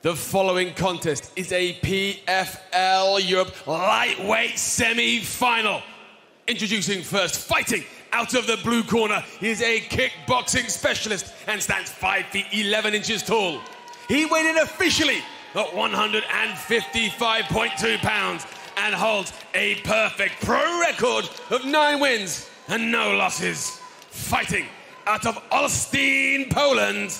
The following contest is a PFL Europe lightweight semi-final. Introducing first, fighting out of the blue corner, he is a kickboxing specialist and stands 5 feet 11 inches tall. He weighed in officially at 155.2 pounds and holds a perfect pro record of 9 wins and no losses. Fighting out of Olsztyn, Poland,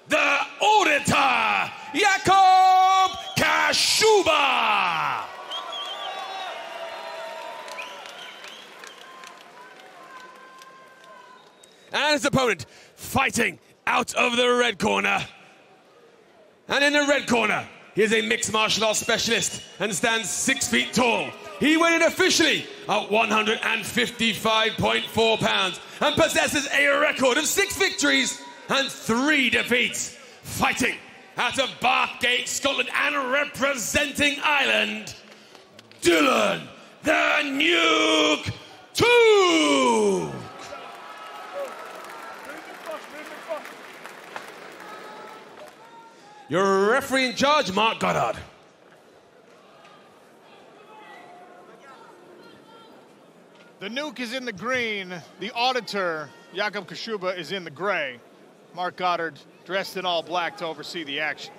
the Auditor, Jakub Kaszuba. And his opponent fighting out of the red corner. And in the red corner, he is a mixed martial arts specialist and stands 6 feet tall. He weighed in officially at 155.4 pounds and possesses a record of 6 victories and 3 defeats. Fighting out of Bathgate, Scotland, and representing Ireland, Dylan the Nuke Tuke. Your referee in charge, Mark Goddard. The Nuke is in the green. The Auditor, Jakub Kaszuba, is in the gray. Mark Goddard dressed in all black to oversee the action.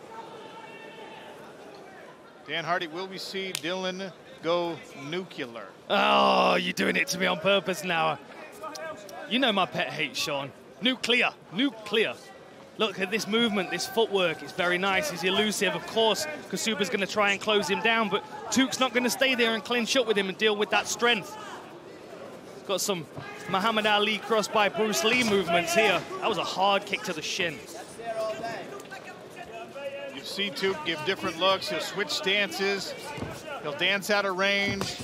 Dan Hardy, will we see Dylan go nuclear? Oh, you're doing it to me on purpose now. You know my pet hate, Sean. Nuclear, nuclear. Look at this movement, this footwork. It's very nice. He's elusive. Of course, Kaszuba's going to try and close him down, but Tuke's not going to stay there and clinch up with him and deal with that strength. Got some Muhammad Ali crossed by Bruce Lee movements here. That was a hard kick to the shin. You see Tuke give different looks. He'll switch stances. He'll dance out of range.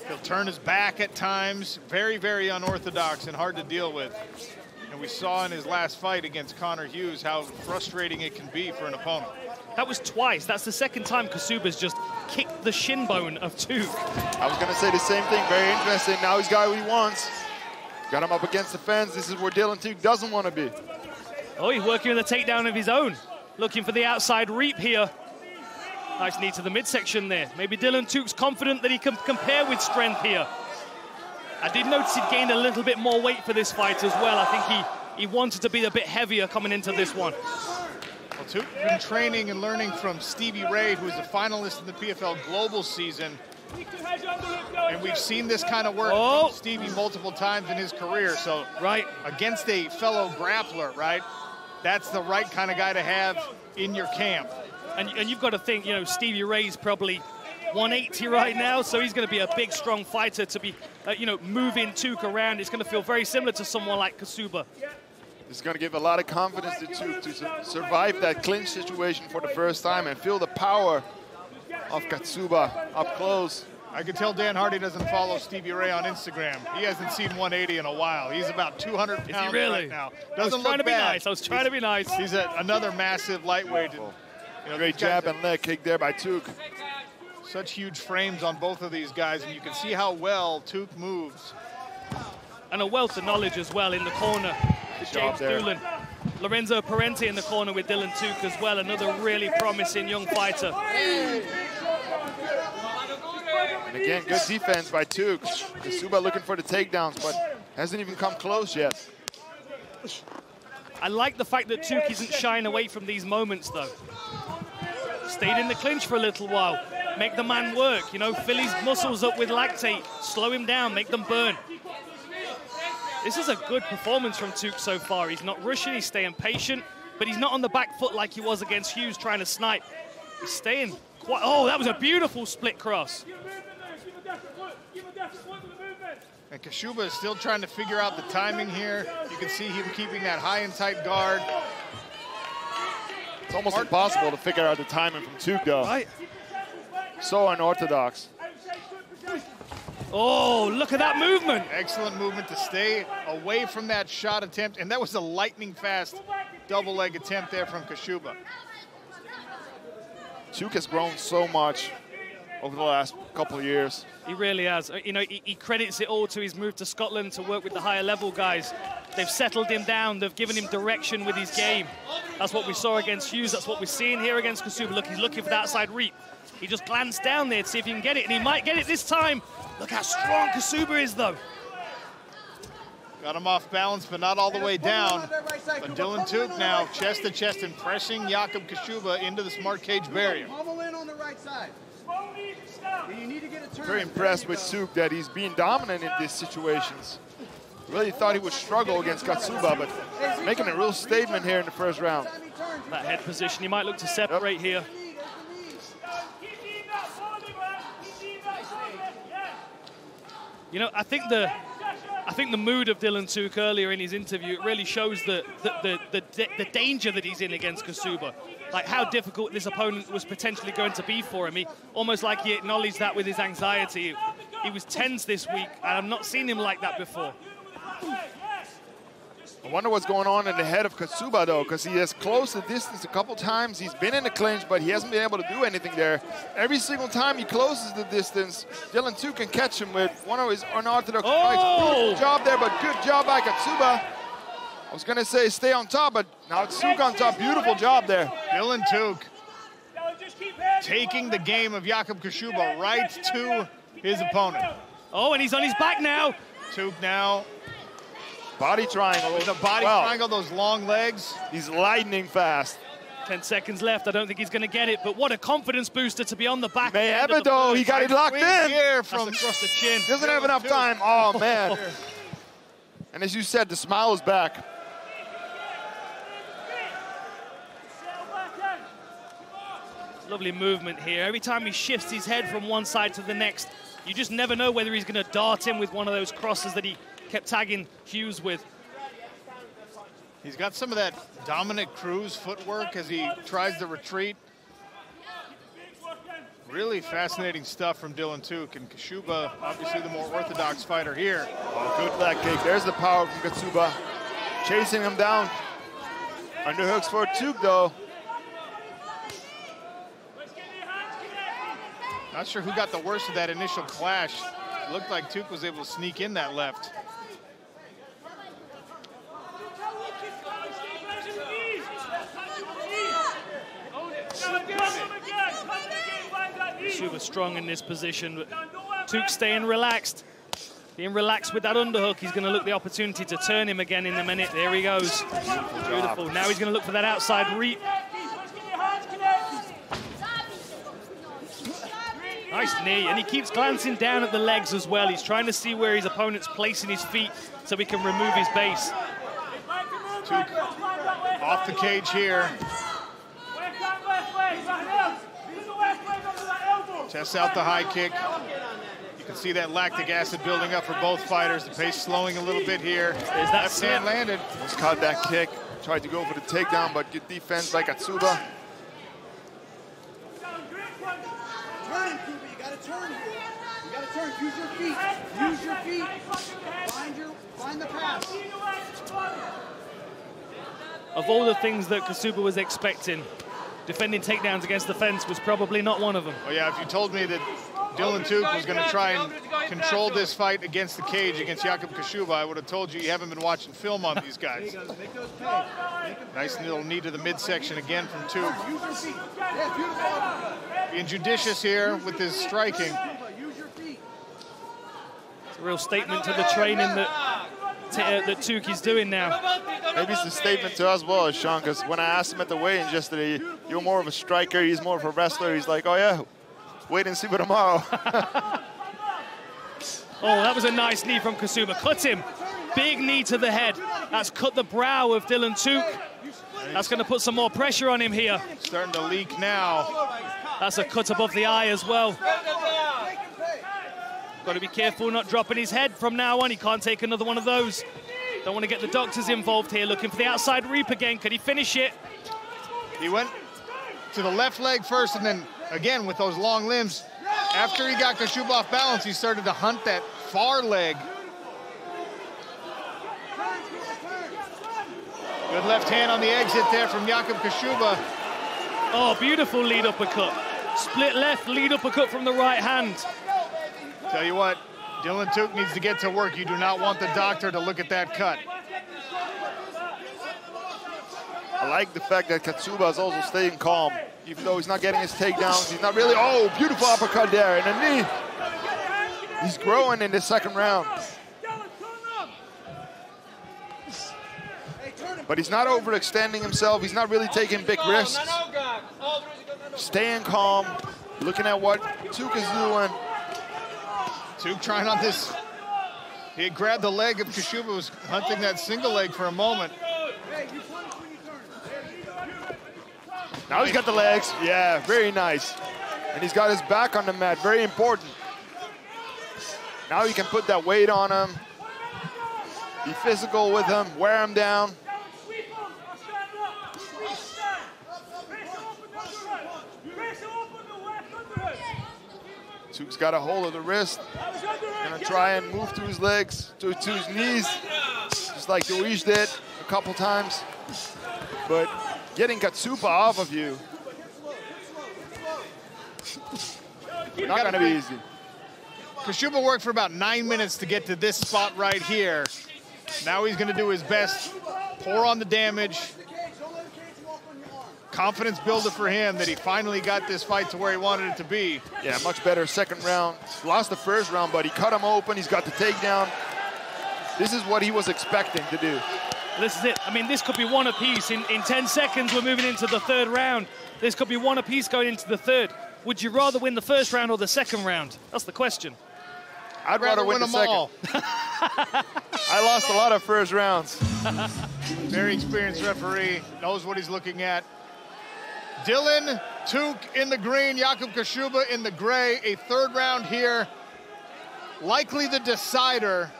He'll turn his back at times. Very, very unorthodox and hard to deal with. And we saw in his last fight against Connor Hughes how frustrating it can be for an opponent. That was twice. That's the second time Kaszuba's just kicked the shin bone of Tuke. I was going to say the same thing. Very interesting. Now he's got what he wants. Got him up against the fence. This is where Dylan Tuke doesn't want to be. Oh, he's working with a takedown of his own. Looking for the outside reap here. Nice knee to the midsection there. Maybe Dylan Tuke's confident that he can compare with strength here. I did notice he'd gained a little bit more weight for this fight as well. I think he wanted to be a bit heavier coming into this one. Well, Tuke's been training and learning from Stevie Ray, who is a finalist in the PFL Global season. And we've seen this kind of work from Stevie multiple times in his career. So against a fellow grappler, right? That's the right kind of guy to have in your camp. And you've got to think, you know, Stevie Ray's probably 180 right now, so he's going to be a big, strong fighter to be, you know, moving Tuke around. It's going to feel very similar to someone like Kaszuba. It's going to give a lot of confidence to Tuke to survive that clinch situation for the first time and feel the power of Kaszuba up close. I can tell Dan Hardy doesn't follow Stevie Ray on Instagram. He hasn't seen 180 in a while. He's about 200 pounds right now. Doesn't look bad. I was trying to be nice. He's another massive lightweight. You know, great jab and leg kick there by Tuke. Such huge frames on both of these guys, and you can see how well Tuke moves. And a wealth of knowledge as well in the corner with James Doolan. Lorenzo Parenti in the corner with Dylan Tuke as well, another really promising young fighter. And again, good defense by Tuke. Kaszuba looking for the takedowns, but hasn't even come close yet. I like the fact that Tuke isn't shying away from these moments, though. Stayed in the clinch for a little while. Make the man work, you know, fill his muscles up with lactate, slow him down, make them burn. This is a good performance from Tuke so far. He's not rushing, he's staying patient, but he's not on the back foot like he was against Hughes trying to snipe. He's staying quite, oh, that was a beautiful split cross. And Kaszuba is still trying to figure out the timing here. You can see him keeping that high and tight guard. It's almost impossible to figure out the timing from Tuke, though. Right. So unorthodox. Oh, look at that movement. Excellent movement to stay away from that shot attempt. And that was a lightning fast double leg attempt there from Kaszuba. Tuke has grown so much over the last couple of years. He really has. You know, he credits it all to his move to Scotland to work with the higher level guys. They've settled him down. They've given him direction with his game. That's what we saw against Hughes. That's what we're seeing here against Kaszuba. Look, he's looking for that outside reap. He just glanced down there to see if he can get it, and he might get it this time. Look how strong Kaszuba is, though. Got him off balance, but not all the way down. But 𝗘𝗨𝗥𝗢𝗣𝗘 now, chest to chest and pressing Jakub Kaszuba into the smart cage barrier. Very impressed with Tuke that he's being dominant in these situations. Really thought he would struggle against Kaszuba, but making a real statement here in the first round. That head position, he might look to separate here. You know, I think the mood of Dylan Tuke earlier in his interview, it really shows the danger that he's in against Kaszuba. Like how difficult this opponent was potentially going to be for him. He almost like he acknowledged that with his anxiety. He was tense this week, and I've not seen him like that before. I wonder what's going on in the head of Kaszuba, though, because he has closed the distance a couple times. He's been in the clinch, but he hasn't been able to do anything there. Every single time he closes the distance, Dylan Tuke can catch him with one of his unorthodox strikes. Good job there, but good job by Kaszuba. I was going to say stay on top, but now it's Tuke on top. Beautiful job there. Dylan Tuke taking the game of Jakub Kaszuba right to his opponent. Oh, and he's on his back now. Tuke now. Body triangle. With a body triangle, those long legs. He's lightning fast. 10 seconds left. I don't think he's going to get it, but what a confidence booster to be on the back. May have it, though. He got it locked in. Here from across the chin. Doesn't have enough time. Oh, man. And as you said, the smile is back. Lovely movement here. Every time he shifts his head from one side to the next, you just never know whether he's going to dart in with one of those crosses that he kept tagging Hughes with. He's got some of that Dominic Cruz footwork as he tries to retreat. Really fascinating stuff from Dylan Tuke, and Kaszuba, obviously the more orthodox fighter here. Oh, good leg kick. There's the power from Kaszuba. Chasing him down. Underhooks for Tuke, though. Not sure who got the worst of that initial clash. It looked like Tuke was able to sneak in that left. Kaszuba strong in this position, but Tuke staying relaxed. Being relaxed with that underhook, he's going to look the opportunity to turn him again in a minute. There he goes. Beautiful. Now he's going to look for that outside reap. Nice knee, and he keeps glancing down at the legs as well. He's trying to see where his opponent's placing his feet so he can remove his base. Tuke off the cage here. Tests out the high kick. You can see that lactic acid building up for both fighters. The pace slowing a little bit here. There's that hand landed. Almost caught that kick. Tried to go for the takedown, but good defense by Kaszuba. Turn, Tuke, you gotta turn here. You gotta turn, use your feet. Use your feet. Find the pass. Of all the things that Kaszuba was expecting, defending takedowns against the fence was probably not one of them. Oh yeah, if you told me that Dylan Tuke was going to try and control this fight against the cage against Jakub Kaszuba, I would have told you haven't been watching film on these guys. Nice little knee to the midsection again from Tuke. Being judicious here with his striking. It's a real statement to the training that Tuke is doing now. Maybe it's a statement to us as well, Sean, because when I asked him at the weigh-in yesterday, you're more of a striker, he's more of a wrestler. He's like, oh yeah, wait and see for tomorrow. Oh, that was a nice knee from Kaszuba. Cut him. Big knee to the head. That's cut the brow of Dylan Tuke. That's going to put some more pressure on him here. Starting to leak now. That's a cut above the eye as well. Got to be careful not dropping his head from now on. He can't take another one of those. Don't want to get the doctors involved here. Looking for the outside reap again. Could he finish it? He went to the left leg first, and then again with those long limbs. After he got Kaszuba off balance, he started to hunt that far leg. Good left hand on the exit there from Jakub Kaszuba. Oh, beautiful lead uppercut. Split left, lead uppercut from the right hand. Tell you what, Dylan Tuke needs to get to work. You do not want the doctor to look at that cut. I like the fact that Kaszuba is also staying calm. Even though he's not getting his takedowns, he's not really, oh, beautiful uppercut there, and a knee. He's growing in the second round. But he's not overextending himself. He's not really taking big risks. Staying calm, looking at what Tuke is doing. Tuke trying on this. He had grabbed the leg of Kaszuba, was hunting that single leg for a moment. Now he's got the legs. Yeah, very nice. And he's got his back on the mat, very important. Now he can put that weight on him, be physical with him, wear him down. Tuke's got a hold of the wrist. Gonna try and move to his legs, to his knees, just like 𝗘𝗨𝗥𝗢𝗣 did a couple times. But getting Kaszuba off of you, not gonna be easy. Kaszuba worked for about 9 minutes to get to this spot right here. Now he's gonna do his best, pour on the damage. Confidence builder for him that he finally got this fight to where he wanted it to be. Yeah, much better second round. Lost the first round, but he cut him open. He's got the takedown. This is what he was expecting to do. This is it. I mean, this could be one apiece. In 10 seconds, we're moving into the third round. This could be one apiece going into the third. Would you rather win the first round or the second round? That's the question. I'd rather win the second. All. I lost a lot of first rounds. Very experienced referee, knows what he's looking at. Dylan Tuke in the green, Jakub Kaszuba in the gray. A third round here, likely the decider.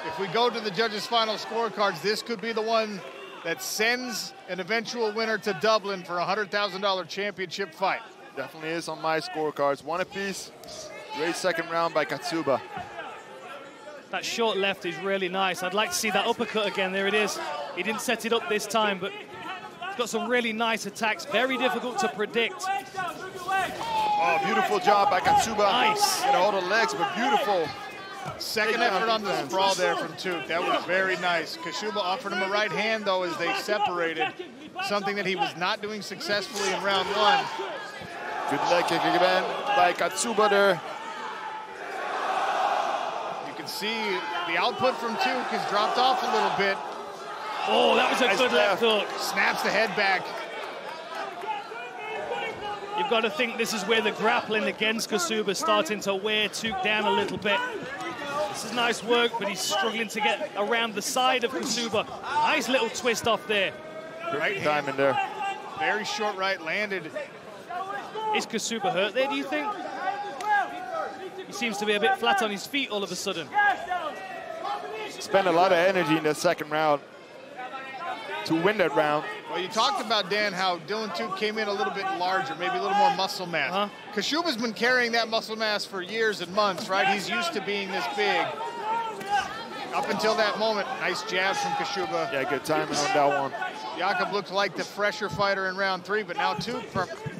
If we go to the judges' final scorecards, this could be the one that sends an eventual winner to Dublin for a $100,000 championship fight. Definitely is on my scorecards. One apiece. Great second round by Kaszuba. That short left is really nice. I'd like to see that uppercut again. There it is. He didn't set it up this time, but he's got some really nice attacks. Very difficult to predict. Oh, beautiful job by Kaszuba. Nice. Get all the legs, but beautiful. Second effort on the sprawl there from Tuke. That was very nice. Kaszuba offered him a right hand, though, as they separated. Something that he was not doing successfully in round one. Good leg kick again by Kaszuba there. You can see the output from Tuke has dropped off a little bit. Oh, that was a good left hook. Snaps the head back. You've got to think this is where the grappling against Kaszuba is starting to wear Tuke down a little bit. This is nice work, but he's struggling to get around the side of Kaszuba. Nice little twist off there. Right time in there. Very short right landed. Is Kaszuba hurt there, do you think? He seems to be a bit flat on his feet all of a sudden. Spent a lot of energy in the second round to win that round. Well, you talked about, Dan, how Dylan Tuke came in a little bit larger, maybe a little more muscle mass. Kaszuba's been carrying that muscle mass for years and months, right? He's used to being this big. Up until that moment, nice jab from Kaszuba. Yeah, good timing on that one. Jakub looked like the fresher fighter in round three, but now Tuke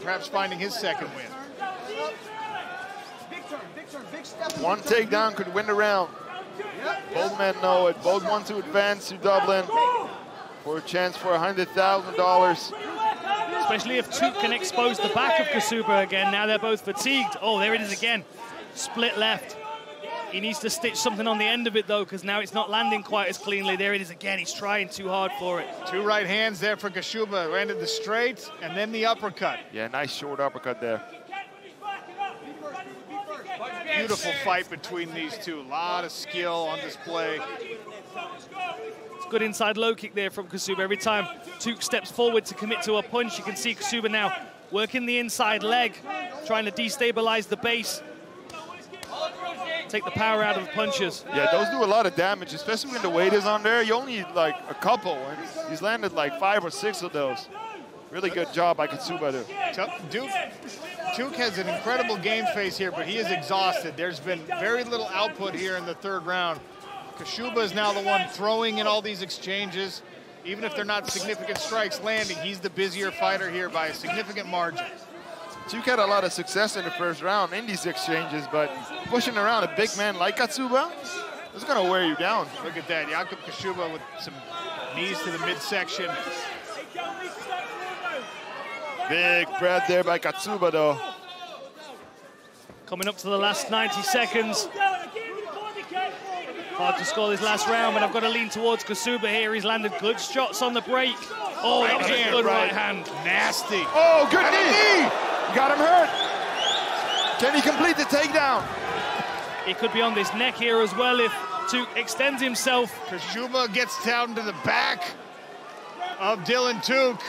perhaps finding his second win. One takedown could win the round. Both men know it. Both want to advance to Dublin for a chance for $100,000. Especially if Tuke can expose the back of Kaszuba again. Now they're both fatigued. Oh, there it is again. Split left. He needs to stitch something on the end of it, though, because now it's not landing quite as cleanly. There it is again. He's trying too hard for it. Two right hands there for Kaszuba. Landed the straight and then the uppercut. Yeah, nice short uppercut there. Beautiful fight between these two. A lot of skill on display. It's good inside low kick there from Kaszuba. Every time Tuke steps forward to commit to a punch, you can see Kaszuba now working the inside leg, trying to destabilize the base. Take the power out of the punches. Yeah, those do a lot of damage, especially when the weight is on there. You only need like a couple, and he's landed like 5 or 6 of those. Really good job by Kaszuba there. Tuke has an incredible game face here, but he is exhausted. There's been very little output here in the third round. Kaszuba is now the one throwing in all these exchanges. Even if they're not significant strikes landing, he's the busier fighter here by a significant margin. Tuke had a lot of success in the first round in these exchanges, but pushing around a big man like Kaszuba is going to wear you down. Look at that, Jakub Kaszuba with some Knees to the midsection. Big breath there by Kaszuba, though. Coming up to the last 90 seconds. Hard to score this last round, but I've got to lean towards Kaszuba here. He's landed good shots on the break. Oh, that was a good right hand. Nasty. Oh, good knee. Got him hurt. Can he complete the takedown? He could be on this neck here as well if Tuke extends himself. Kaszuba gets down to the back of Dylan Tuke.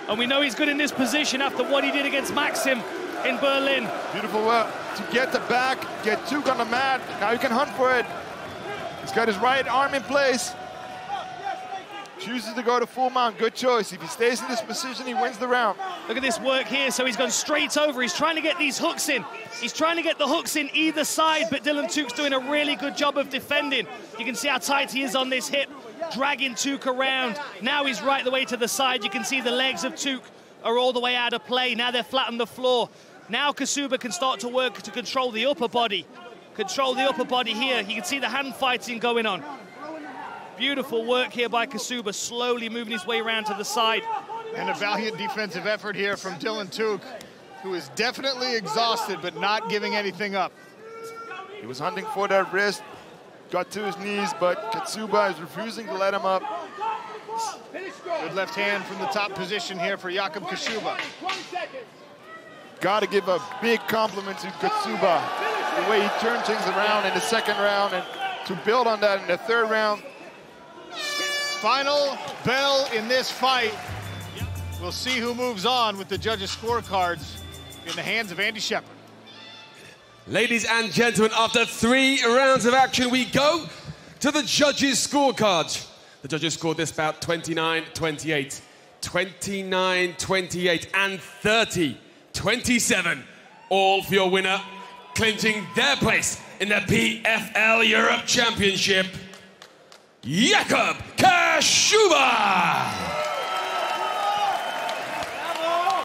And we know he's good in this position after what he did against Maxim in Berlin. Beautiful work to get the back, get Tuke on the mat. Now he can hunt for it. He's got his right arm in place. Chooses to go to full mount. Good choice. If he stays in this position, he wins the round. Look at this work here. So he's gone straight over. He's trying to get these hooks in. He's trying to get the hooks in either side, but Dylan Tuke's doing a really good job of defending. You can see how tight he is on this hip, dragging Tuke around. Now he's right the way to the side. You can see the legs of Tuke are all the way out of play. Now they're flat on the floor. Now Kaszuba can start to work to control the upper body. Control the upper body here. You can see the hand fighting going on. Beautiful work here by Kaszuba, slowly moving his way around to the side. And a valiant defensive effort here from Dylan Tuke, who is definitely exhausted, but not giving anything up. He was hunting for that wrist, got to his knees, but Kaszuba is refusing to let him up. Good left hand from the top position here for Jakub Kaszuba. Got to give a big compliment to Kaszuba. The way he turned things around in the second round, and to build on that in the third round. Final bell in this fight. We'll see who moves on with the judges' scorecards in the hands of Andy Shepard. Ladies and gentlemen, after 3 rounds of action, we go to the judges' scorecards. The judges scored this bout 29-28, 29-28, and 30-27. All for your winner, clinching their place in the PFL Europe Championship, Jakub Kaszuba.